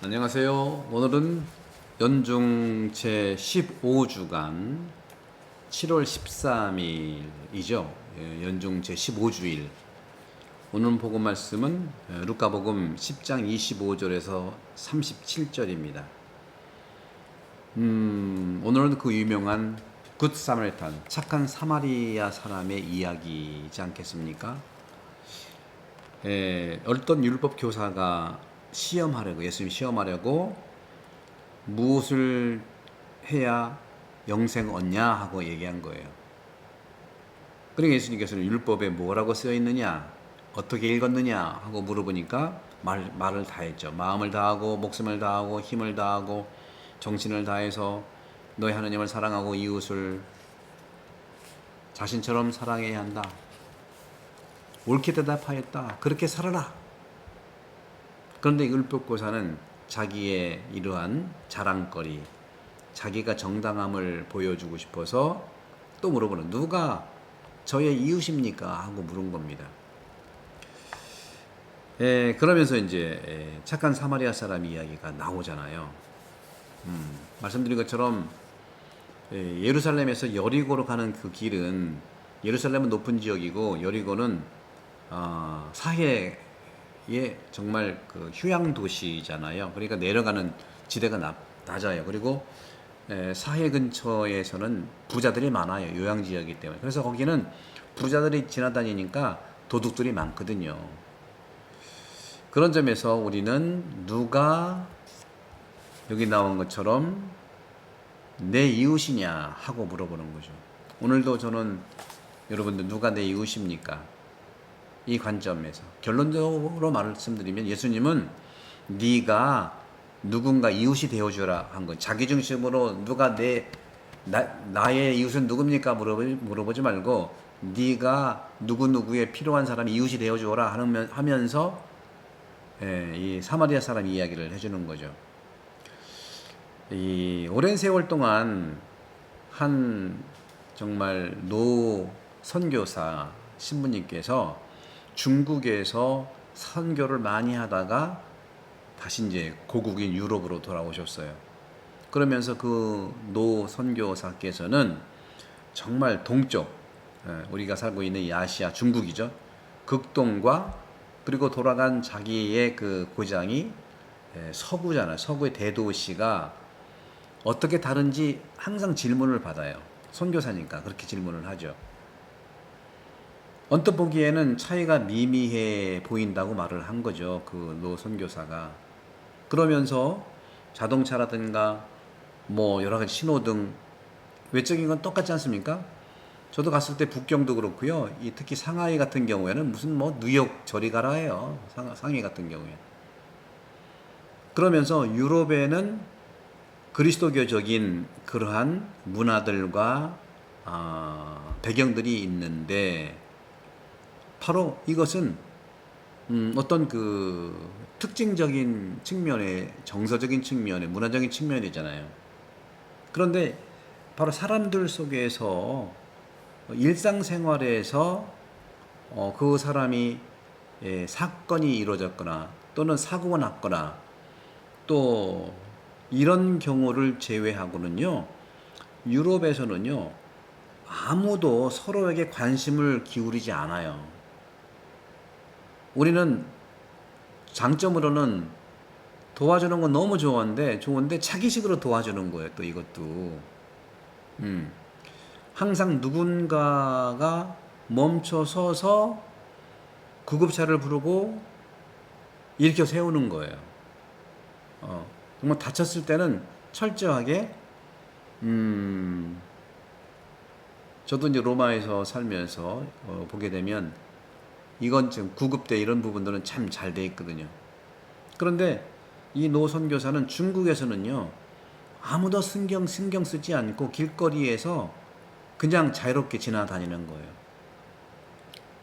안녕하세요. 오늘은 연중 제 15주간 7월 13일이죠. 연중 제 15주일. 오늘 복음 말씀은 루카복음 10장 25절에서 37절입니다. 오늘은 그 유명한 굿 사마리탄, 착한 사마리아 사람의 이야기이지 않겠습니까? 어떤 율법 교사가 예수님 시험하려고 무엇을 해야 영생 얻냐 하고 얘기한 거예요. 그러니까 예수님께서는 율법에 뭐라고 쓰여 있느냐, 어떻게 읽었느냐 하고 물어보니까 말을 다 했죠. 마음을 다하고 목숨을 다하고 힘을 다하고 정신을 다해서 너희 하나님을 사랑하고 이웃을 자신처럼 사랑해야 한다. 옳게 대답하였다. 그렇게 살아라. 그런데 율법교사는 자기의 이러한 자랑거리, 자기가 정당함을 보여주고 싶어서 또 물어보는, 누가 저의 이웃입니까? 하고 물은 겁니다. 그러면서 이제 착한 사마리아 사람 이야기가 나오잖아요. 말씀드린 것처럼 예루살렘에서 여리고로 가는 그 길은, 예루살렘은 높은 지역이고 여리고는 사해의 정말 그 휴양 도시잖아요. 그러니까 내려가는 지대가 낮아요. 그리고 사해 근처에서는 부자들이 많아요. 요양 지역이기 때문에. 그래서 거기는 부자들이 지나다니니까 도둑들이 많거든요. 그런 점에서 우리는 누가 여기 나온 것처럼 내 이웃이냐 하고 물어보는 거죠. 오늘도 저는 여러분들 누가 내 이웃입니까? 이 관점에서 결론적으로 말씀드리면 예수님은 네가 누군가 이웃이 되어주라 한 거. 자기중심으로 누가 나의 이웃은 누굽니까 물어보지 말고 네가 누구누구의 필요한 사람 이웃이 되어주라 하면서 이 사마리아 사람 이야기를 해주는 거죠. 이 오랜 세월 동안 한 정말 노 선교사 신부님께서 중국에서 선교를 많이 하다가 다시 이제 고국인 유럽으로 돌아오셨어요. 그러면서 그 노 선교사께서는 정말 동쪽, 우리가 살고 있는 이 아시아, 중국이죠. 극동과 그리고 돌아간 자기의 그 고장이 서구잖아요. 서구의 대도시가 어떻게 다른지 항상 질문을 받아요. 선교사니까 그렇게 질문을 하죠. 언뜻 보기에는 차이가 미미해 보인다고 말을 한 거죠. 그 노 선교사가. 그러면서 자동차라든가 뭐 여러 가지 신호등, 외적인 건 똑같지 않습니까? 저도 갔을 때 북경도 그렇고요. 특히 상하이 같은 경우에는 무슨 뭐 뉴욕 저리 가라 해요. 상하이 같은 경우에. 그러면서 유럽에는 그리스도교적인 그러한 문화들과 배경들이 있는데, 바로 이것은 어떤 그 특징적인 측면의, 정서적인 측면의, 문화적인 측면이잖아요. 그런데 바로 사람들 속에서 일상생활에서 그 사람이 사건이 이루어졌거나 또는 사고가 났거나 또 이런 경우를 제외하고는요, 유럽에서는요 아무도 서로에게 관심을 기울이지 않아요. 우리는 장점으로는 도와주는 건 너무 좋은데 차기식으로 도와주는 거예요. 또 이것도 항상 누군가가 멈춰 서서 구급차를 부르고 일으켜 세우는 거예요. 정말 다쳤을 때는 철저하게 저도 이제 로마에서 살면서 보게 되면 이건 지금 구급대 이런 부분들은 참 잘 돼 있거든요. 그런데 이 노 선교사는 중국에서는요 아무도 신경 쓰지 않고 길거리에서 그냥 자유롭게 지나다니는 거예요.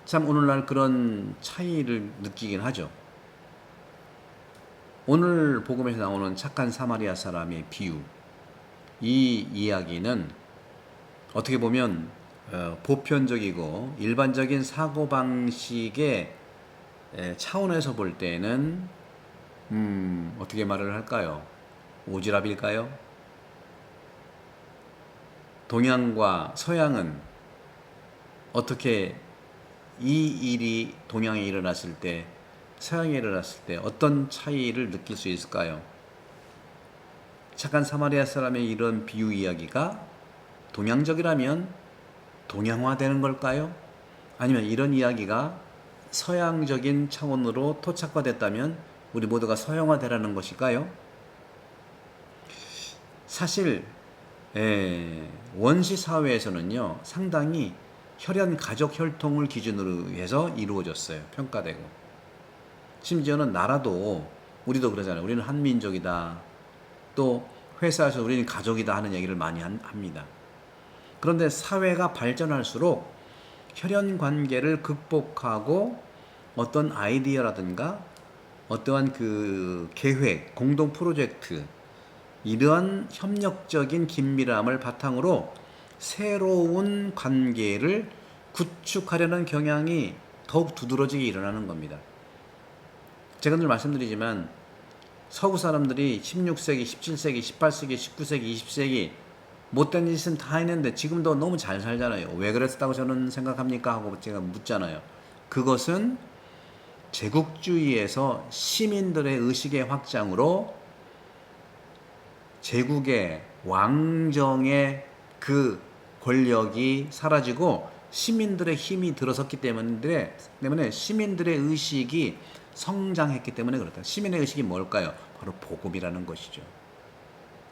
참 오늘날 그런 차이를 느끼긴 하죠. 오늘 복음에서 나오는 착한 사마리아 사람의 비유, 이 이야기는 어떻게 보면 보편적이고 일반적인 사고방식의 차원에서 볼 때는 어떻게 말을 할까요? 오지랖일까요? 동양과 서양은 어떻게 이 일이 동양에 일어났을 때, 서양에 일어났을 때 어떤 차이를 느낄 수 있을까요? 착한 사마리아 사람의 이런 비유 이야기가 동양적이라면 동양화되는 걸까요? 아니면 이런 이야기가 서양적인 차원으로 토착화됐다면 우리 모두가 서양화되라는 것일까요? 사실 원시 사회에서는요, 상당히 혈연 가족 혈통을 기준으로 해서 이루어졌어요. 평가되고. 심지어는 나라도, 우리도 그러잖아요. 우리는 한민족이다. 또 회사에서 우리는 가족이다 하는 얘기를 많이 합니다. 그런데 사회가 발전할수록 혈연 관계를 극복하고 어떤 아이디어라든가 어떠한 그 계획, 공동 프로젝트, 이러한 협력적인 긴밀함을 바탕으로 새로운 관계를 구축하려는 경향이 더욱 두드러지게 일어나는 겁니다. 제가 늘 말씀드리지만 서구 사람들이 16세기, 17세기, 18세기, 19세기, 20세기 못된 짓은 다 했는데 지금도 너무 잘 살잖아요. 왜 그랬다고 저는 생각합니까? 하고 제가 묻잖아요. 그것은 제국주의에서 시민들의 의식의 확장으로 제국의 왕정의 그 권력이 사라지고 시민들의 힘이 들어섰기 때문에 시민들의 의식이 성장했기 때문에 그렇다. 시민의 의식이 뭘까요? 바로 복음이라는 것이죠.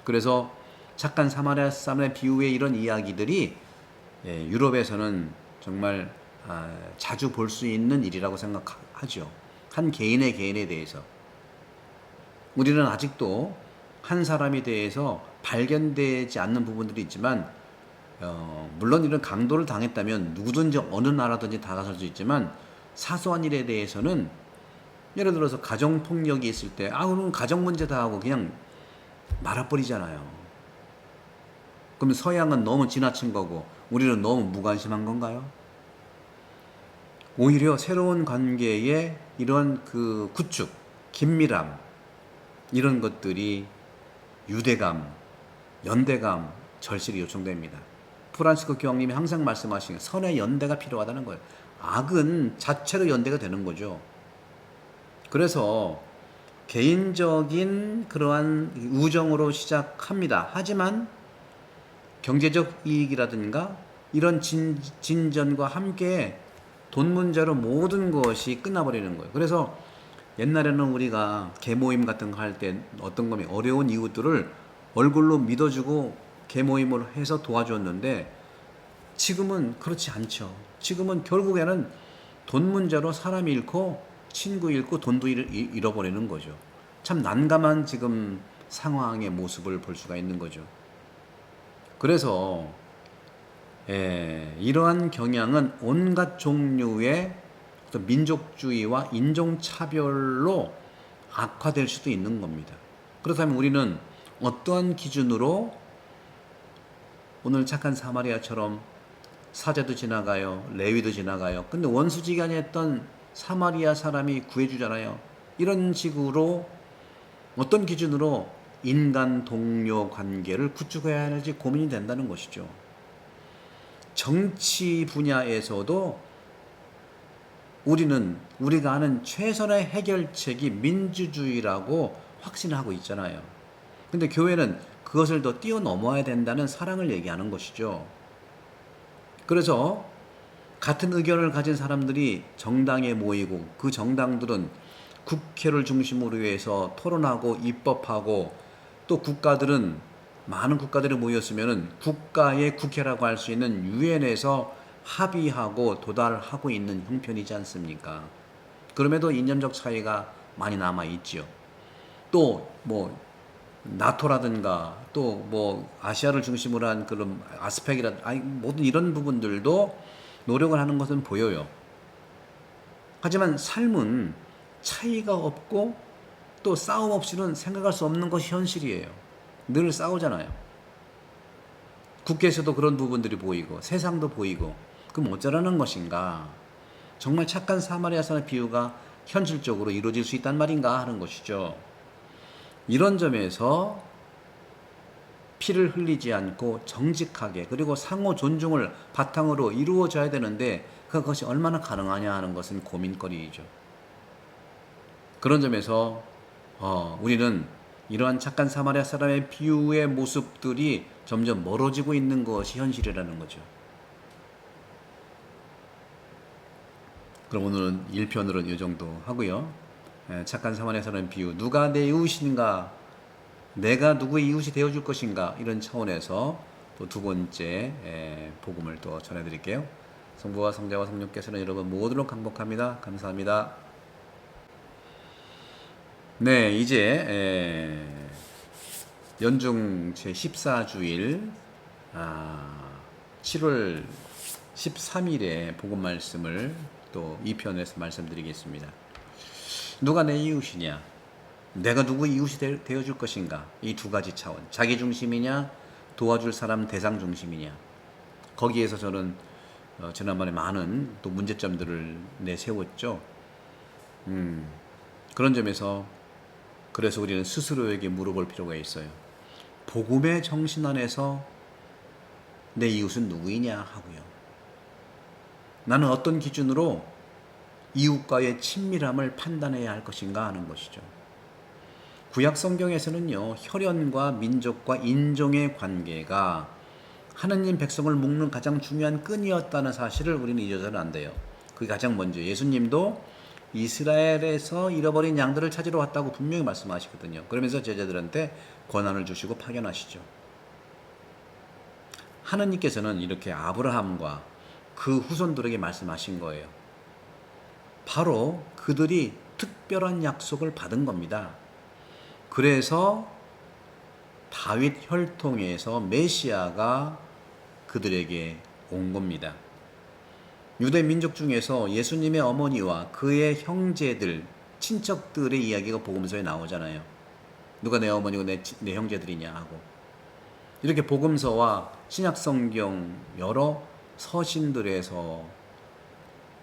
그래서 착한 사마리아 사람의 비유의 이런 이야기들이 유럽에서는 정말 자주 볼 수 있는 일이라고 생각하죠. 한 개인에 대해서. 우리는 아직도 한 사람에 대해서 발견되지 않는 부분들이 있지만 물론 이런 강도를 당했다면 누구든지 어느 나라든지 다가설 수 있지만 사소한 일에 대해서는 예를 들어서 가정폭력이 있을 때 그럼 가정 문제다 하고 그냥 말아버리잖아요. 그럼 서양은 너무 지나친 거고 우리는 너무 무관심한 건가요? 오히려 새로운 관계의 이런 그 구축, 긴밀함 이런 것들이 유대감, 연대감 절실히 요청됩니다. 프란시스코 교황님이 항상 말씀하시는 선의 연대가 필요하다는 거예요. 악은 자체로 연대가 되는 거죠. 그래서 개인적인 그러한 우정으로 시작합니다. 하지만 경제적 이익이라든가 이런 진전과 함께 돈 문제로 모든 것이 끝나버리는 거예요. 그래서 옛날에는 우리가 계모임 같은 거 할 때 어떤 거면 어려운 이웃들을 얼굴로 믿어주고 계모임을 해서 도와줬는데 지금은 그렇지 않죠. 지금은 결국에는 돈 문제로 사람 잃고 친구 잃고 돈도 잃어버리는 거죠. 참 난감한 지금 상황의 모습을 볼 수가 있는 거죠. 그래서 이러한 경향은 온갖 종류의 민족주의와 인종차별로 악화될 수도 있는 겁니다. 그렇다면 우리는 어떠한 기준으로 오늘 착한 사마리아처럼 사제도 지나가요, 레위도 지나가요. 근데 원수지간했던 사마리아 사람이 구해주잖아요. 이런 식으로 어떤 기준으로 인간 동료 관계를 구축해야 할지 고민이 된다는 것이죠. 정치 분야에서도 우리가 아는 최선의 해결책이 민주주의라고 확신하고 있잖아요. 근데 교회는 그것을 더 뛰어넘어야 된다는 사랑을 얘기하는 것이죠. 그래서 같은 의견을 가진 사람들이 정당에 모이고 그 정당들은 국회를 중심으로 해서 토론하고 입법하고 또 많은 국가들이 모였으면 국가의 국회라고 할 수 있는 유엔에서 합의하고 도달하고 있는 형편이지 않습니까? 그럼에도 이념적 차이가 많이 남아있죠. 또 나토라든가 또 아시아를 중심으로 한 그런 아스펙이라든가 모든 이런 부분들도 노력을 하는 것은 보여요. 하지만 삶은 차이가 없고 또 싸움 없이는 생각할 수 없는 것이 현실이에요. 늘 싸우잖아요. 국회에서도 그런 부분들이 보이고 세상도 보이고 그럼 어쩌라는 것인가? 정말 착한 사마리아 사람의 비유가 현실적으로 이루어질 수 있단 말인가 하는 것이죠. 이런 점에서 피를 흘리지 않고 정직하게 그리고 상호 존중을 바탕으로 이루어져야 되는데 그것이 얼마나 가능하냐 하는 것은 고민거리이죠. 그런 점에서 우리는 이러한 착한 사마리아 사람의 비유의 모습들이 점점 멀어지고 있는 것이 현실이라는 거죠. 그럼 오늘은 1편으로는 이 정도 하고요. 착한 사마리아 사람의 비유, 누가 내 이웃인가, 내가 누구의 이웃이 되어줄 것인가, 이런 차원에서 또 두 번째 복음을 또 전해드릴게요. 성부와 성자와 성령께서는 여러분 모두로 강복합니다. 감사합니다. 네, 이제 연중 제14주일 7월 13일에 복음 말씀을 또 2편에서 말씀드리겠습니다. 누가 내 이웃이냐? 내가 누구의 이웃이 되어줄 것인가? 이 두 가지 차원. 자기 중심이냐? 도와줄 사람 대상 중심이냐? 거기에서 저는 지난번에 많은 또 문제점들을 내세웠죠. 그런 점에서 그래서 우리는 스스로에게 물어볼 필요가 있어요. 복음의 정신 안에서 내 이웃은 누구이냐 하고요. 나는 어떤 기준으로 이웃과의 친밀함을 판단해야 할 것인가 하는 것이죠. 구약 성경에서는요, 혈연과 민족과 인종의 관계가 하느님 백성을 묶는 가장 중요한 끈이었다는 사실을 우리는 잊어서는 안 돼요. 그게 가장 먼저 예수님도 이스라엘에서 잃어버린 양들을 찾으러 왔다고 분명히 말씀하시거든요. 그러면서 제자들한테 권한을 주시고 파견하시죠. 하느님께서는 이렇게 아브라함과 그 후손들에게 말씀하신 거예요. 바로 그들이 특별한 약속을 받은 겁니다. 그래서 다윗 혈통에서 메시아가 그들에게 온 겁니다. 유대 민족 중에서 예수님의 어머니와 그의 형제들, 친척들의 이야기가 복음서에 나오잖아요. 누가 내 어머니고 내 형제들이냐 하고. 이렇게 복음서와 신약성경 여러 서신들에서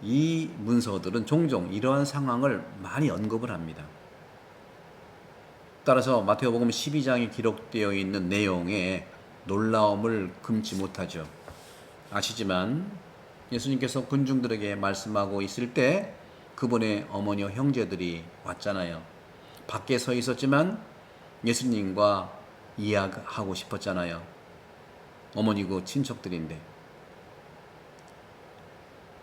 이 문서들은 종종 이러한 상황을 많이 언급을 합니다. 따라서 마태복음 12장에 기록되어 있는 내용에 놀라움을 금치 못하죠. 아시지만 예수님께서 군중들에게 말씀하고 있을 때 그분의 어머니와 형제들이 왔잖아요. 밖에 서 있었지만 예수님과 이야기하고 싶었잖아요. 어머니고 친척들인데.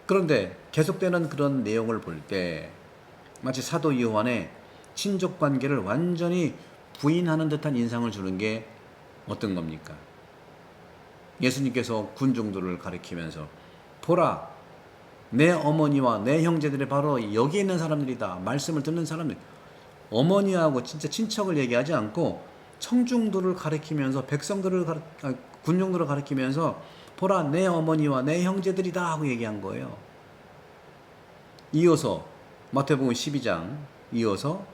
그런데 계속되는 그런 내용을 볼 때 마치 사도 요한의 친족 관계를 완전히 부인하는 듯한 인상을 주는 게 어떤 겁니까? 예수님께서 군중들을 가리키면서 보라, 내 어머니와 내 형제들이 바로 여기 있는 사람들이다. 말씀을 듣는 사람들. 어머니하고 진짜 친척을 얘기하지 않고 청중들을 가리키면서 군중들을 가리키면서 보라, 내 어머니와 내 형제들이다 하고 얘기한 거예요. 이어서 마태복음 12장 이어서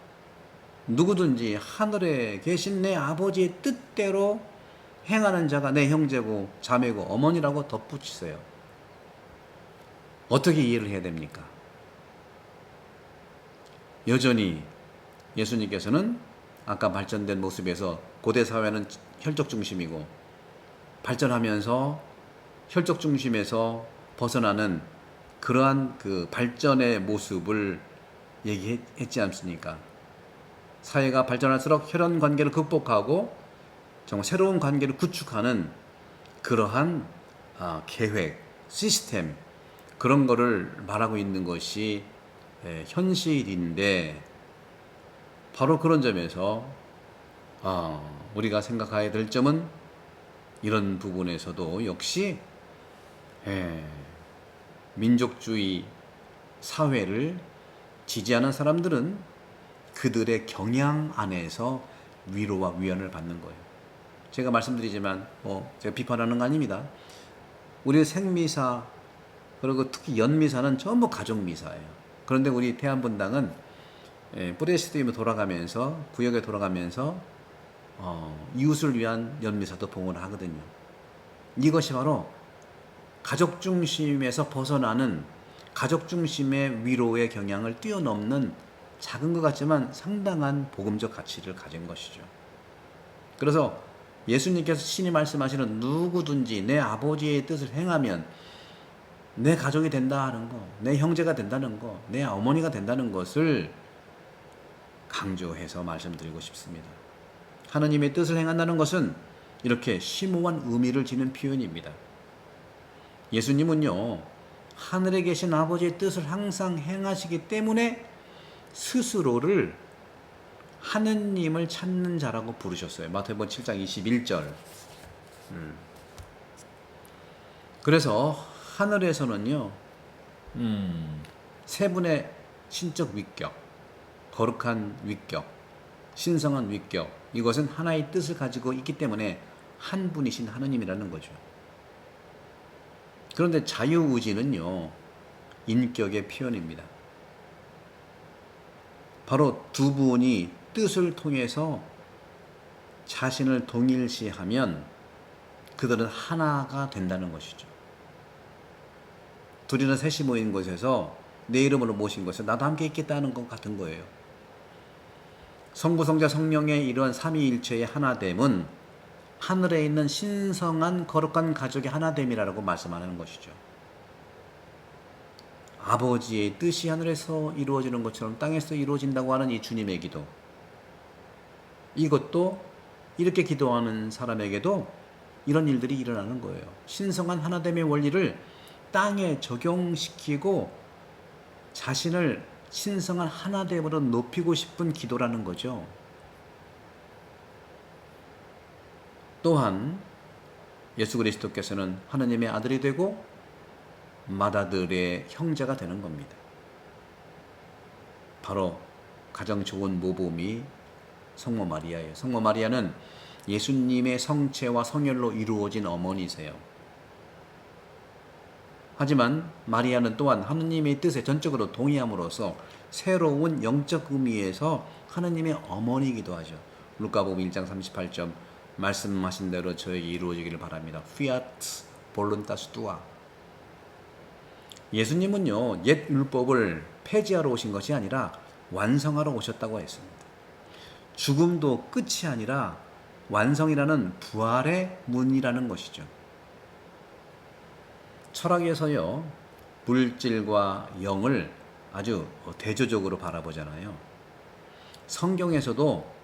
누구든지 하늘에 계신 내 아버지의 뜻대로 행하는 자가 내 형제고 자매고 어머니라고 덧붙이세요. 어떻게 이해를 해야 됩니까? 여전히 예수님께서는 아까 발전된 모습에서 고대 사회는 혈족 중심이고 발전하면서 혈족 중심에서 벗어나는 그러한 그 발전의 모습을 얘기했지 않습니까? 사회가 발전할수록 혈연 관계를 극복하고 정말 새로운 관계를 구축하는 그러한 계획, 시스템 그런 거를 말하고 있는 것이 현실인데 바로 그런 점에서 우리가 생각해야 될 점은 이런 부분에서도 역시 민족주의 사회를 지지하는 사람들은 그들의 경향 안에서 위로와 위안을 받는 거예요. 제가 말씀드리지만 제가 비판하는 거 아닙니다. 우리 생미사 그리고 특히 연미사는 전부 가족미사예요. 그런데 우리 대한분당은 프레시드임에 돌아가면서 구역에 돌아가면서 이웃을 위한 연미사도 봉헌을 하거든요. 이것이 바로 가족 중심에서 벗어나는 가족 중심의 위로의 경향을 뛰어넘는 작은 것 같지만 상당한 복음적 가치를 가진 것이죠. 그래서 예수님께서 친히 말씀하시는 누구든지 내 아버지의 뜻을 행하면 내 가족이 된다 하는 거, 내 형제가 된다는 거, 내 어머니가 된다는 것을 강조해서 말씀드리고 싶습니다. 하느님의 뜻을 행한다는 것은 이렇게 심오한 의미를 지닌 표현입니다. 예수님은요, 하늘에 계신 아버지의 뜻을 항상 행하시기 때문에 스스로를 하느님을 찾는 자라고 부르셨어요. 마태복음 7장 21절. 그래서 하늘에서는요, 세 분의 신적 위격, 거룩한 위격, 신성한 위격, 이것은 하나의 뜻을 가지고 있기 때문에 한 분이신 하느님이라는 거죠. 그런데 자유의지는요, 인격의 표현입니다. 바로 두 분이 뜻을 통해서 자신을 동일시하면 그들은 하나가 된다는 것이죠. 둘이나 셋이 모인 곳에서 내 이름으로 모신 곳에서 나도 함께 있겠다는 것 같은 거예요. 성부, 성자, 성령의 이러한 삼위일체의 하나됨은 하늘에 있는 신성한 거룩한 가족의 하나됨이라고 말씀하는 것이죠. 아버지의 뜻이 하늘에서 이루어지는 것처럼 땅에서 이루어진다고 하는 이 주님의 기도, 이것도 이렇게 기도하는 사람에게도 이런 일들이 일어나는 거예요. 신성한 하나됨의 원리를 땅에 적용시키고 자신을 신성한 하나됨으로 높이고 싶은 기도라는 거죠. 또한 예수 그리스도께서는 하느님의 아들이 되고 맏아들의 형제가 되는 겁니다. 바로 가장 좋은 모범이 성모 마리아예요. 성모 마리아는 예수님의 성체와 성혈로 이루어진 어머니세요. 하지만 마리아는 또한 하느님의 뜻에 전적으로 동의함으로써 새로운 영적 의미에서 하느님의 어머니이기도 하죠. 루카복음 1장 38절 말씀하신 대로 저에게 이루어지기를 바랍니다. Fiat voluntas tua. 예수님은요, 옛 율법을 폐지하러 오신 것이 아니라 완성하러 오셨다고 했습니다. 죽음도 끝이 아니라 완성이라는 부활의 문이라는 것이죠. 철학에서요, 물질과 영을 아주 대조적으로 바라보잖아요. 성경에서도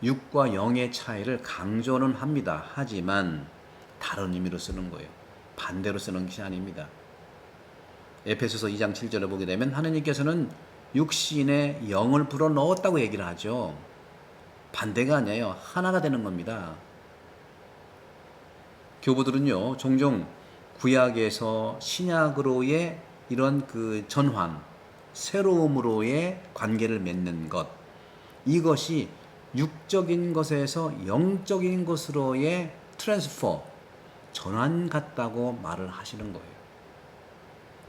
육과 영의 차이를 강조는 합니다. 하지만 다른 의미로 쓰는 거예요. 반대로 쓰는 것이 아닙니다. 에베소서 2장 7절을 보게 되면 하느님께서는 육신에 영을 불어넣었다고 얘기를 하죠. 반대가 아니에요. 하나가 되는 겁니다. 교부들은요, 종종 구약에서 신약으로의 이런 그 전환, 새로움으로의 관계를 맺는 것, 이것이 육적인 것에서 영적인 것으로의 트랜스퍼, 전환 같다고 말을 하시는 거예요.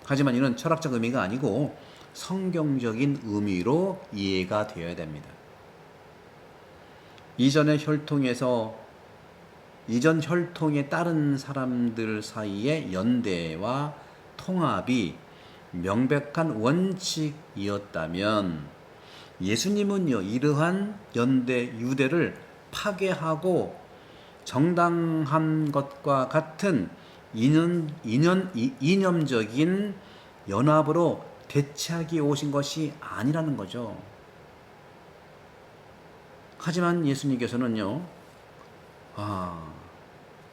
하지만 이는 철학적 의미가 아니고 성경적인 의미로 이해가 되어야 됩니다. 이전 혈통에 따른 사람들 사이의 연대와 통합이 명백한 원칙이었다면 예수님은요, 이러한 연대, 유대를 파괴하고 정당한 것과 같은 이념적인 연합으로 대체하기 오신 것이 아니라는 거죠. 하지만 예수님께서는요,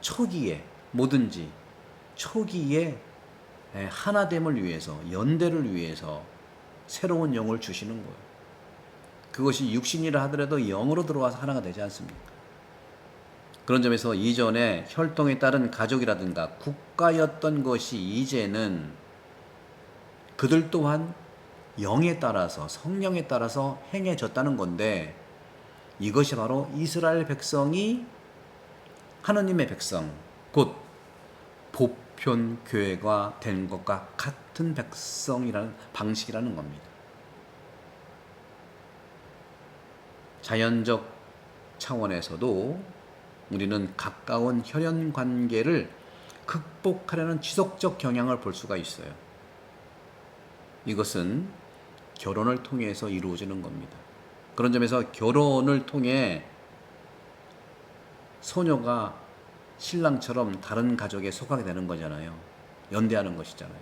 초기에 뭐든지 초기에 하나됨을 위해서, 연대를 위해서 새로운 영을 주시는 거예요. 그것이 육신이라 하더라도 영으로 들어와서 하나가 되지 않습니까? 그런 점에서 이전에 혈통에 따른 가족이라든가 국가였던 것이 이제는 그들 또한 영에 따라서, 성령에 따라서 행해졌다는 건데, 이것이 바로 이스라엘 백성이 하느님의 백성, 곧 보편교회가 된 것과 같은 백성이라는 방식이라는 겁니다. 자연적 차원에서도 우리는 가까운 혈연 관계를 극복하려는 지속적 경향을 볼 수가 있어요. 이것은 결혼을 통해서 이루어지는 겁니다. 그런 점에서 결혼을 통해 소녀가 신랑처럼 다른 가족에 속하게 되는 거잖아요. 연대하는 것이잖아요.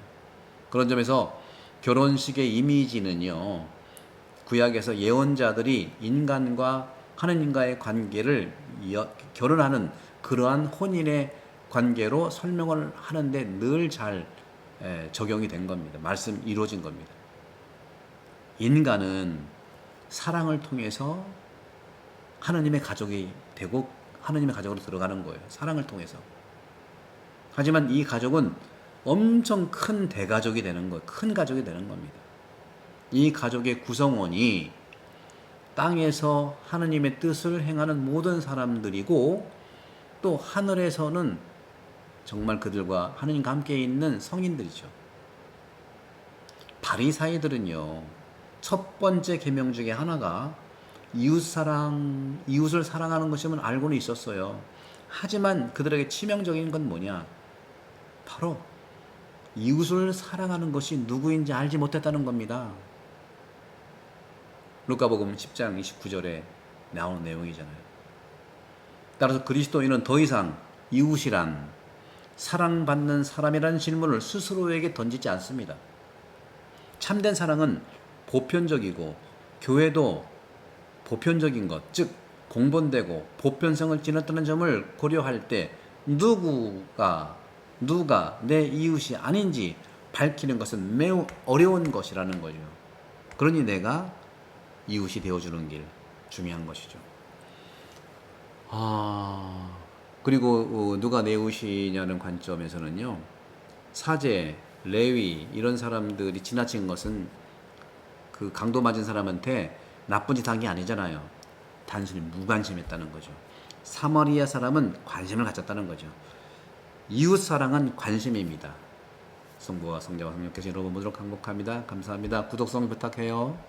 그런 점에서 결혼식의 이미지는요, 구약에서 예언자들이 인간과 하느님과의 관계를 결혼하는 그러한 혼인의 관계로 설명을 하는데 늘 잘 적용이 된 겁니다. 말씀 이루어진 겁니다. 인간은 사랑을 통해서 하느님의 가족이 되고 하느님의 가족으로 들어가는 거예요. 사랑을 통해서. 하지만 이 가족은 엄청 큰 대가족이 되는 거예요. 큰 가족이 되는 겁니다. 이 가족의 구성원이 땅에서 하느님의 뜻을 행하는 모든 사람들이고 또 하늘에서는 정말 그들과 하느님과 함께 있는 성인들이죠. 바리사이들은요, 첫 번째 계명 중에 하나가 이웃을 사랑하는 것임을 알고는 있었어요. 하지만 그들에게 치명적인 건 뭐냐? 바로 이웃을 사랑하는 것이 누구인지 알지 못했다는 겁니다. 루카복음 10장 29절에 나오는 내용이잖아요. 따라서 그리스도인은 더 이상 이웃이란 사랑받는 사람이라는 질문을 스스로에게 던지지 않습니다. 참된 사랑은 보편적이고 교회도 보편적인 것, 즉 공본되고 보편성을 지녔다는 점을 고려할 때 누가 내 이웃이 아닌지 밝히는 것은 매우 어려운 것이라는 거죠. 그러니 내가 이웃이 되어주는 길, 중요한 것이죠. 그리고 누가 내 이웃이냐는 관점에서는요, 사제, 레위 이런 사람들이 지나친 것은 그 강도 맞은 사람한테 나쁜 짓 한 게 아니잖아요. 단순히 무관심했다는 거죠. 사마리아 사람은 관심을 가졌다는 거죠. 이웃 사랑은 관심입니다. 성부와 성자와 성령께서 여러분 모두를 강복합니다. 감사합니다. 구독, 성원 부탁해요.